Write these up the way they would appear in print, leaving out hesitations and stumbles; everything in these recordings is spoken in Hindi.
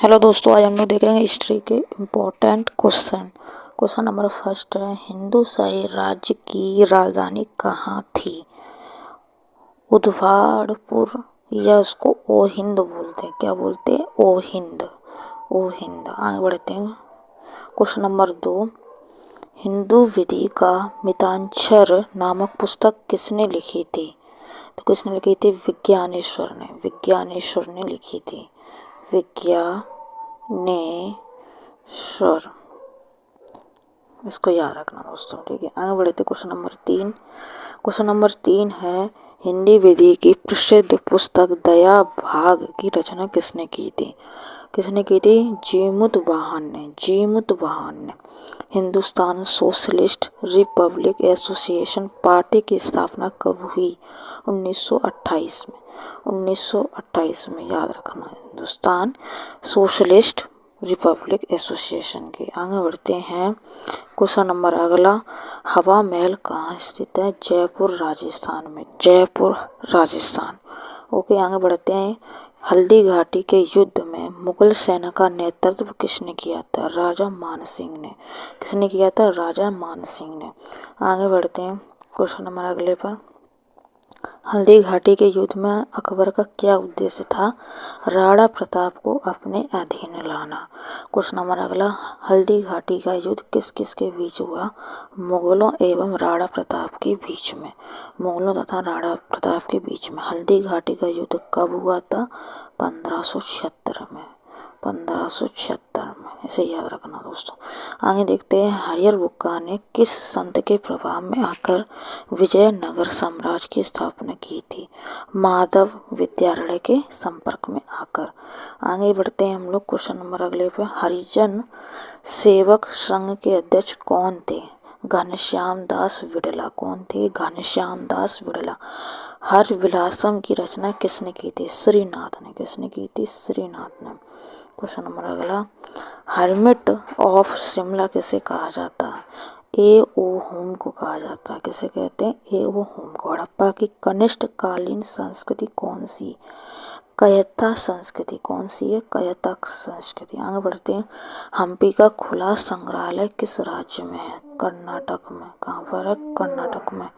हेलो दोस्तों, आज हम लोग देखेंगे हिस्ट्री के important question. Question number first है, हिंदू शाही राज्य की राजधानी कहाँ थी? उदवाड़पुर, या उसको ओ हिंद बोलते हैं। क्या बोलते हैं? ओ हिंद। ओ हिंद। आगे बढ़ते हैं। क्वेश्चन नंबर 2, हिंदू विधि का मिताक्षर नामक पुस्तक किसने लिखी थी? तो किसने लिखी थी? विज्ञानेश्वर ने। विज्ञानेश्वर ने लिखी थी। विज्ञानेश्वर। इसको याद रखना दोस्तों, ठीक है। आगे बढ़ते हैं। Question number 3। क्वेश्चन नंबर 3 है, हिंदी विधि की प्रसिद्ध पुस्तक दया भाग की रचना किसने की थी? किसने की थी? जीमुत वाहन ने। जीमुत वाहन ने। Hindustan socialist Republic association party की स्थापना कब हुई? 1928 में। 1928 में, याद रखना। हिंदुस्तान सोशलिस्ट रिपब्लिक एसोसिएशन के। आगे बढ़ते हैं। क्वेश्चन नंबर अगला, हवा महल कहाँ स्थित है? जयपुर राजस्थान में। जयपुर राजस्थान। ओके, आगे बढ़ते हैं। हल्दी घाटी के युद्ध में मुगल सेना का नेतृत्व किसने किया था? राजा मान सिंह ने। किसने किया था? राजा मान सिंह ने। आगे बढ़ते हैं क्वेश्चन नंबर अगले पर। हल्दी घाटी के युद्ध में अकबर का क्या उद्देश्य था? राणा प्रताप को अपने अधीन लाना। क्वेश्चन नंबर अगला, हल्दी घाटी का युद्ध किस किस के बीच हुआ? मुगलों एवं राणा प्रताप के बीच में। मुगलों तथा राणा प्रताप के बीच में। हल्दी घाटी का युद्ध कब हुआ था? 1576 में। 1576 में। इसे याद रखना दोस्तों। आगे देखते हैं। हरिहर बुक्का ने किस संत के प्रभाव में आकर विजयनगर साम्राज्य की स्थापना की थी? माधव विद्यारण्य के संपर्क में आकर। आगे बढ़ते हैं हम लोग क्वेश्चन नंबर अगले पे। हरिजन सेवक संघ के अध्यक्ष कौन थे? घनश्याम दास विड़ला। कौन थे? घनश्याम दास विड़ला। हर विलासम की रचना किसने की थी? श्रीनाथ ने। किसने की थी? श्रीनाथ ने। क्वेश्चन नंबर अगला, हर्मिट ऑफ शिमला किसे कहा जाता है? ए ओ होम को कहा जाता है। किसे कहते हैं? ए ओ होम को। हड़प्पा की कनिष्ठ कालीन संस्कृति कौन सी? कयथा संस्कृति। कौन सी है? कयथा संस्कृति। आगे बढ़ते हैं। हम्पी का खुला संग्रहालय किस राज्य में है? कर्नाटक में। कहाँ पर है? कर्नाटक में।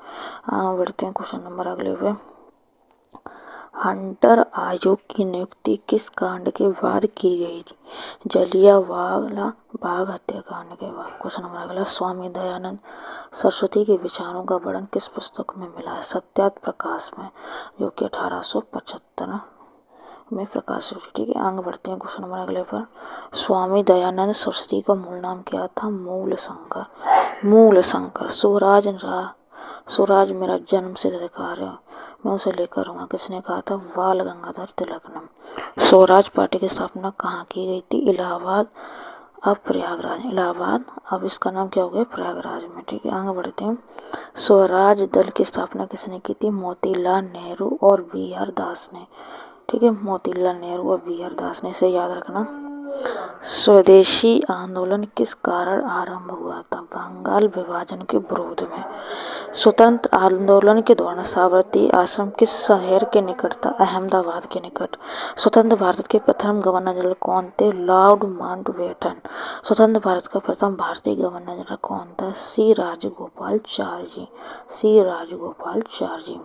आगे बढ़ते हैं क्वेश्चन नंबर अगले पे। हंटर आयोग की नियुक्ति किस कांड के बाद की गई थी? जलियांवाला बाग हत्याकांड के बाद। क्वेश्चन नंबर अगला, स्वामी दयानंद सरस्वती के विचारों का वर्णन किस पुस्तक में मिला है? सत्यार्थ प्रकाश में, जो कि 1875 में प्रकाशित हुई। ठीक है, आगे बढ़ते हैं क्वेश्चन नंबर अगले पर। स्वामी दयानंद सरस्वती का मूल नाम क्या था? मूल शंकर। मूल शंकर। स्वराज मेरा जन्म सिद्ध अधिकार है, मैं उसे लेकर रहूँगा। किसने कहा था? बाल गंगाधर तिलक ने। स्वराज पार्टी की स्थापना कहाँ की गई थी? इलाहाबाद, अब प्रयागराज। इलाहाबाद, अब इसका नाम क्या हो गया? प्रयागराज में। ठीक है, आगे बढ़ते हैं। स्वराज दल की स्थापना किसने की थी? मोतीलाल नेहरू और बी आर दास ने। ठीक है, मोतीलाल नेहरू और बी आर दास ने। इसे याद रखना। स्वदेशी आंदोलन किस कारण आरंभ हुआ था? बंगाल विभाजन के विरोध में। स्वतंत्र आंदोलन के दौरान साबरमती आश्रम किस शहर के निकट था? अहमदाबाद के निकट। स्वतंत्र भारत के प्रथम गवर्नर जनरल कौन थे? Lord Mountbatten. स्वतंत्र भारत का प्रथम भारतीय गवर्नर जनरल कौन था? सी राजगोपालाचारी। सी राजगोपालाचारी।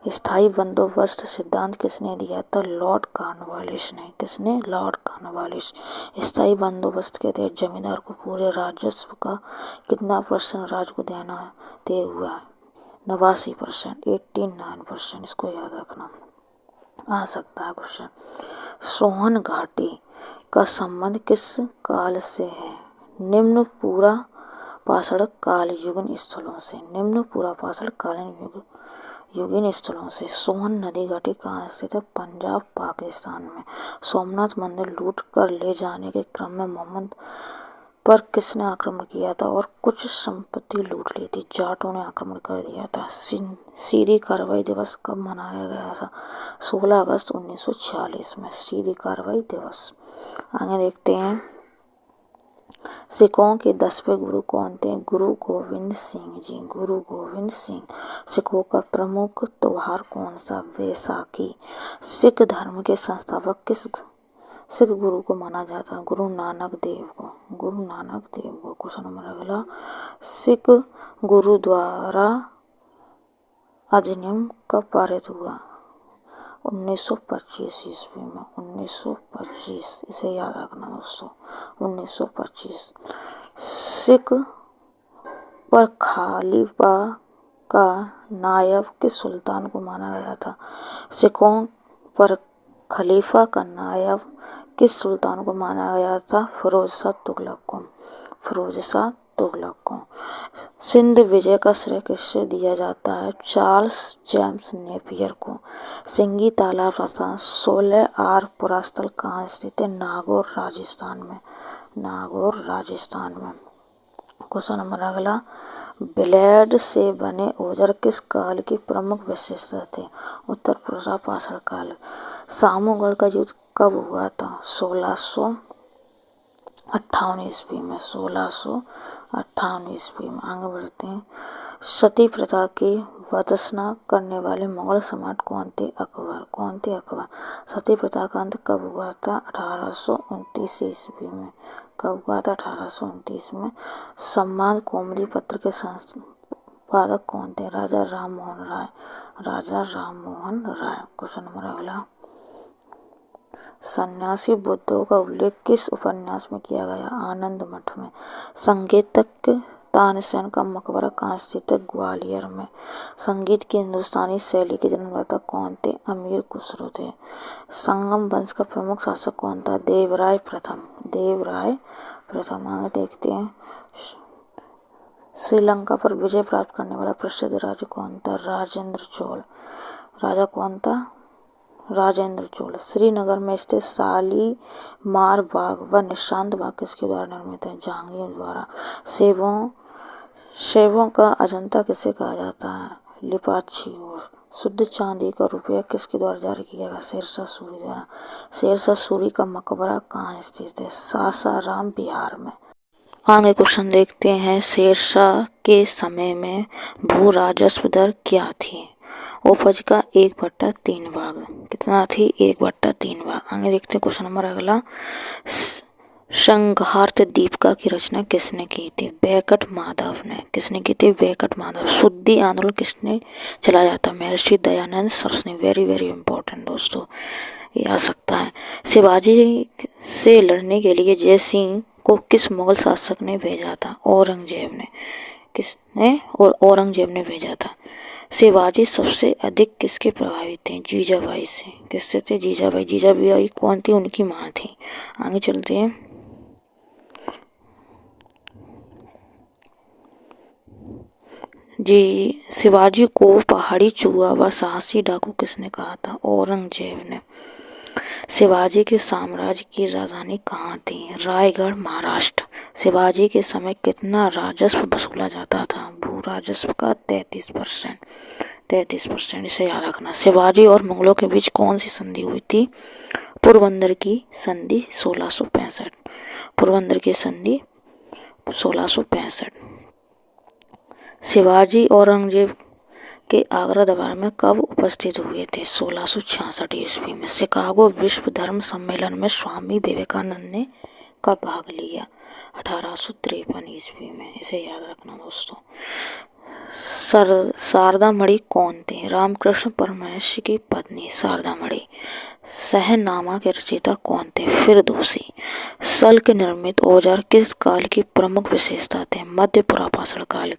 स्थायी बंदोबस्त सिद्धांत किसने दिया था? लॉर्ड कॉर्नवालिस ने। किसने? Lord Cornwallis. स्थायी बंदोबस्त के तहत जमींदार को पूरे राजस्व का कितना % राज्य को देना तय हुआ? 89%। 89%। इसको याद रखना, आ सकता है क्वेश्चन। सोहन घाटी का संबंध किस काल से है? निम्न पूरा पाषाण काल युगीन स्थलों से। निम्न पूरा पाषाण कालीन युगीन स्थलों से। सोहन नदी घाटी कहाँ स्थित है? पंजाब, पाकिस्तान में। सोमनाथ मंदिर लूट कर ले जाने के क्रम में मोहम्मद पर किसने आक्रमण किया था और कुछ संपत्ति लूट ली थी? जाटों ने आक्रमण कर दिया था। सीधी कार्रवाई दिवस कब मनाया गया था? 16 अगस्त 1946 में। सीधी कार्रवाई दिवस। आगे देखते हैं। सिखों के 10वें गुरु कौन थे? गुरु गोविंद सिंह जी। गुरु गोविंद सिंह। सिखों का प्रमुख त्योहार कौन सा? वैसाखी। सिख धर्म के संस्थापक किस सिख गुरु को माना जाता है? गुरु नानक देव को। गुरु नानक देव को। क्वेश्चन नंबर अगला, सिख गुरु द्वारा अधिनियम कब पारित हुआ? 1925 ईस्वी में। 1925, इसे याद रखना दोस्तों, 1925। सिख पर खलीफा का नायब किस सुल्तान को माना गया था? सिखों पर खलीफा का नायब किस सुल्तान को माना गया था? फिरोज शाह तुगलक को। फिरोज शाह तुगलक को। सिंध विजय का श्रेय किससे दिया जाता है? चार्ल्स जेम्स नेपियर को। सिंगी तालाब तथा सोलह आर पुरास्थल कहाँ स्थित है? नागौर राजस्थान में। नागौर राजस्थान में। क्वेश्चन नंबर अगला, ब्लेड से बने औजार किस काल की प्रमुख विशेषता थे? उत्तर प्राचीन काल। सामूगढ़ का युद्ध कब हुआ था? 1658 ईस्वी में। 1658 ईस्वी में। आगे बढ़ते हैं। सती प्रथा की भत्सना करने वाले मुगल सम्राट कौन थे? अकबर। कौन थे? अकबर। सती प्रथा का अंत कब हुआ था? 1829 ईस्वी में। कब हुआ था? 1829 में। सम्मान कौमुदी पत्र के संपादक कौन थे? राजा राम मोहन राय। राजा राम मोहन राय। क्वेश्चन नंबर अगला, सन्यासी बुद्धों का उल्लेख किस उपन्यास में किया गया? आनंद मठ में। संगीतज्ञ तानसेन का मकबरा कहाँ स्थित है? ग्वालियर में। संगीत की हिंदुस्तानी शैली के जन्मदाता कौन थे? अमीर खुसरो थे। संगम वंश का प्रमुख शासक कौन था? देवराय प्रथम। देवराय प्रथम। आगे देखते हैं। श्रीलंका पर विजय प्राप्त करने वाला प्रसिद्ध राजा कौन था? राजेंद्र चोल। राजा कौन था? राजेंद्र चोल। श्रीनगर में स्थित शालीमार बाग व निशांत बाग किसके द्वारा निर्मित है? जहांगीर द्वारा। सेबों का अजंता किसे कहा जाता है? लिपाच्छी। और शुद्ध चांदी का रुपया किसके द्वारा जारी किया गया? शेरशाह सूरी द्वारा। शेरशाह सूरी का मकबरा कहाँ स्थित है? सासाराम बिहार में। आगे क्वेश्चन देखते हैं। शेरशाह के समय में भू राजस्व दर क्या थी? उपज का 1/3 भाग। कितना थी? 1/3 भाग। आगे देखते हैं क्वेश्चन नंबर अगला, संघार्थ दीपिका की रचना किसने की थी? वेंकट माधव ने। किसने की थी? वेंकट माधव। शुद्धि आंदोलन किसने चलाया था? Maharshi Dayanand Saraswati. Very very important दोस्तों, ये आ सकता है। शिवाजी से लड़ने के लिए जय सिंह को किस मुगल शासक ने भेजा था? औरंगजेब ने। किसने? और औरंगजेब ने भेजा था। शिवाजी सबसे अधिक किसके प्रभावित थे? जीजाबाई से। किससे थे? जीजाबाई। जीजाबाई कौन थी? उनकी माँ थी। आगे चलते हैं। शिवाजी को पहाड़ी चूहा व साहसी डाकू किसने कहा था? औरंगजेब ने। शिवाजी के साम्राज्य की राजधानी कहाँ थी? रायगढ़, महाराष्ट्र। शिवाजी के समय कितना राजस्व वसूला जाता था? भू राजस्व का 33%। 33%, इसे याद रखना। शिवाजी और मुगलों के बीच कौन सी संधि हुई थी? पोरबंदर की संधि 1665। पोरबंदर की संधि 1665। शिवाजी औरंगजेब के आगरा दरबार में कब उपस्थित हुए थे? 1666 ईस्वी में। शिकागो विश्व धर्म सम्मेलन में स्वामी विवेकानंद ने कब भाग लिया? 1853 ईस्वी में। इसे याद रखना दोस्तों। शारदा मणि कौन थे? रामकृष्ण परमहंस की पत्नी शारदा मणि। सहनामा के रचयिता कौन थे? फिरदौसी। सल के निर्मित औजार किस काल की प्रमुख विशेषता थे? मध्य पुरापाषाण काल के।